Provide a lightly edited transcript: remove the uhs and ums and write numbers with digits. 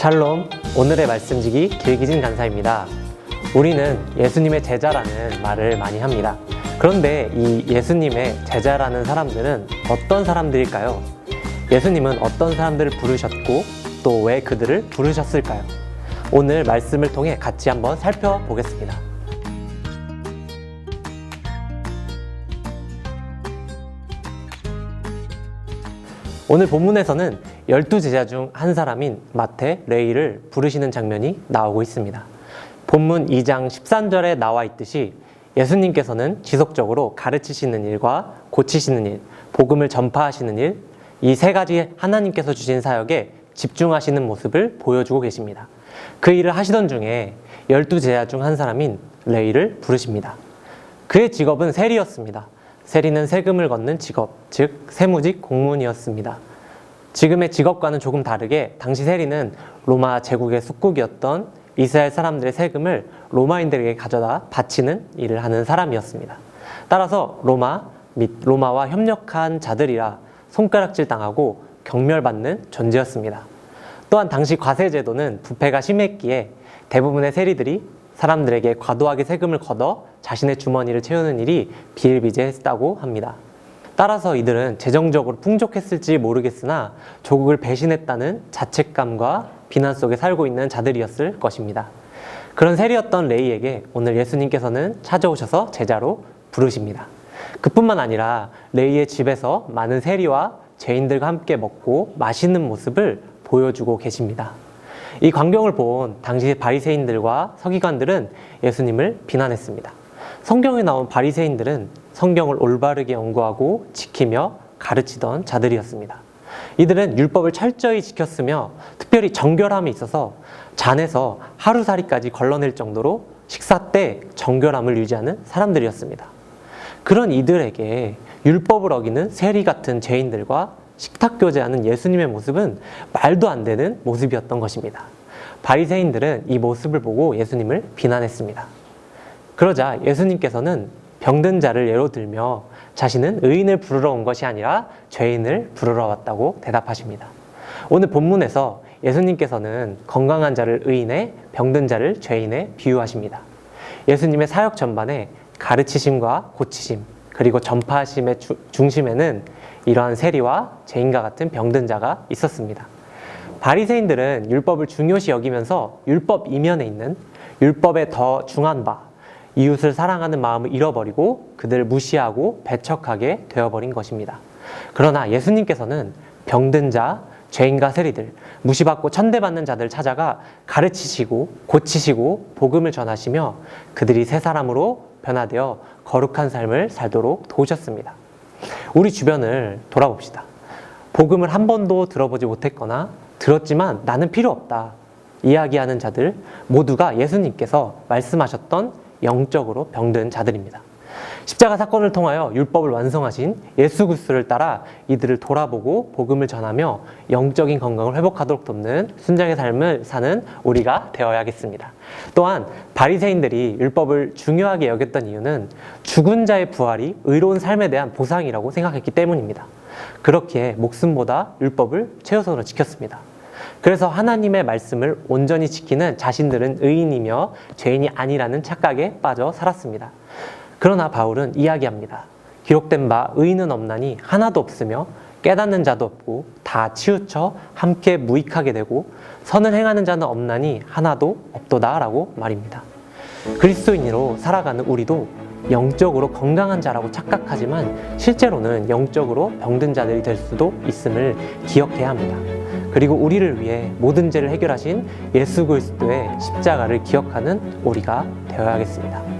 샬롬, 오늘의 말씀지기 길기진 간사입니다. 우리는 예수님의 제자라는 말을 많이 합니다. 그런데 이 예수님의 제자라는 사람들은 어떤 사람들일까요? 예수님은 어떤 사람들을 부르셨고 또 왜 그들을 부르셨을까요? 오늘 말씀을 통해 같이 한번 살펴보겠습니다. 오늘 본문에서는 12제자 중 한 사람인 마태, 레위를 부르시는 장면이 나오고 있습니다. 본문 2장 13절에 나와 있듯이 예수님께서는 지속적으로 가르치시는 일과 고치시는 일, 복음을 전파하시는 일, 이 세 가지 하나님께서 주신 사역에 집중하시는 모습을 보여주고 계십니다. 그 일을 하시던 중에 12제자 중 한 사람인 레위를 부르십니다. 그의 직업은 세리였습니다. 세리는 세금을 걷는 직업, 즉 세무직 공무원이었습니다. 지금의 직업과는 조금 다르게 당시 세리는 로마 제국의 숙국이었던 이스라엘 사람들의 세금을 로마인들에게 가져다 바치는 일을 하는 사람이었습니다. 따라서 로마 및 로마와 협력한 자들이라 손가락질 당하고 경멸받는 존재였습니다. 또한 당시 과세제도는 부패가 심했기에 대부분의 세리들이 사람들에게 과도하게 세금을 걷어 자신의 주머니를 채우는 일이 비일비재했다고 합니다. 따라서 이들은 재정적으로 풍족했을지 모르겠으나 조국을 배신했다는 자책감과 비난 속에 살고 있는 자들이었을 것입니다. 그런 세리였던 레위에게 오늘 예수님께서는 찾아오셔서 제자로 부르십니다. 그뿐만 아니라 레위의 집에서 많은 세리와 죄인들과 함께 먹고 마시는 모습을 보여주고 계십니다. 이 광경을 본 당시 바리새인들과 서기관들은 예수님을 비난했습니다. 성경에 나온 바리새인들은 성경을 올바르게 연구하고 지키며 가르치던 자들이었습니다. 이들은 율법을 철저히 지켰으며 특별히 정결함이 있어서 잔에서 하루살이까지 걸러낼 정도로 식사 때 정결함을 유지하는 사람들이었습니다. 그런 이들에게 율법을 어기는 세리 같은 죄인들과 식탁교제하는 예수님의 모습은 말도 안 되는 모습이었던 것입니다. 바리새인들은 이 모습을 보고 예수님을 비난했습니다. 그러자 예수님께서는 병든 자를 예로 들며 자신은 의인을 부르러 온 것이 아니라 죄인을 부르러 왔다고 대답하십니다. 오늘 본문에서 예수님께서는 건강한 자를 의인에, 병든 자를 죄인에 비유하십니다. 예수님의 사역 전반에 가르치심과 고치심, 그리고 전파하심의 중심에는 이러한 세리와 죄인과 같은 병든 자가 있었습니다. 바리새인들은 율법을 중요시 여기면서 율법 이면에 있는 율법의 더 중한 바, 이웃을 사랑하는 마음을 잃어버리고 그들을 무시하고 배척하게 되어버린 것입니다. 그러나 예수님께서는 병든 자, 죄인과 세리들, 무시받고 천대받는 자들을 찾아가 가르치시고 고치시고 복음을 전하시며 그들이 새 사람으로 변화되어 거룩한 삶을 살도록 도우셨습니다. 우리 주변을 돌아봅시다. 복음을 한 번도 들어보지 못했거나 들었지만 나는 필요 없다 이야기하는 자들 모두가 예수님께서 말씀하셨던 영적으로 병든 자들입니다. 십자가 사건을 통하여 율법을 완성하신 예수 그리스도를 따라 이들을 돌아보고 복음을 전하며 영적인 건강을 회복하도록 돕는 순종의 삶을 사는 우리가 되어야겠습니다. 또한 바리새인들이 율법을 중요하게 여겼던 이유는 죽은 자의 부활이 의로운 삶에 대한 보상이라고 생각했기 때문입니다. 그렇기에 목숨보다 율법을 최우선으로 지켰습니다. 그래서 하나님의 말씀을 온전히 지키는 자신들은 의인이며 죄인이 아니라는 착각에 빠져 살았습니다. 그러나 바울은 이야기합니다. 기록된 바 의인은 없나니 하나도 없으며 깨닫는 자도 없고 다 치우쳐 함께 무익하게 되고 선을 행하는 자는 없나니 하나도 없도다 라고 말입니다. 그리스도인으로 살아가는 우리도 영적으로 건강한 자라고 착각하지만 실제로는 영적으로 병든 자들이 될 수도 있음을 기억해야 합니다. 그리고 우리를 위해 모든 죄를 해결하신 예수 그리스도의 십자가를 기억하는 우리가 되어야겠습니다.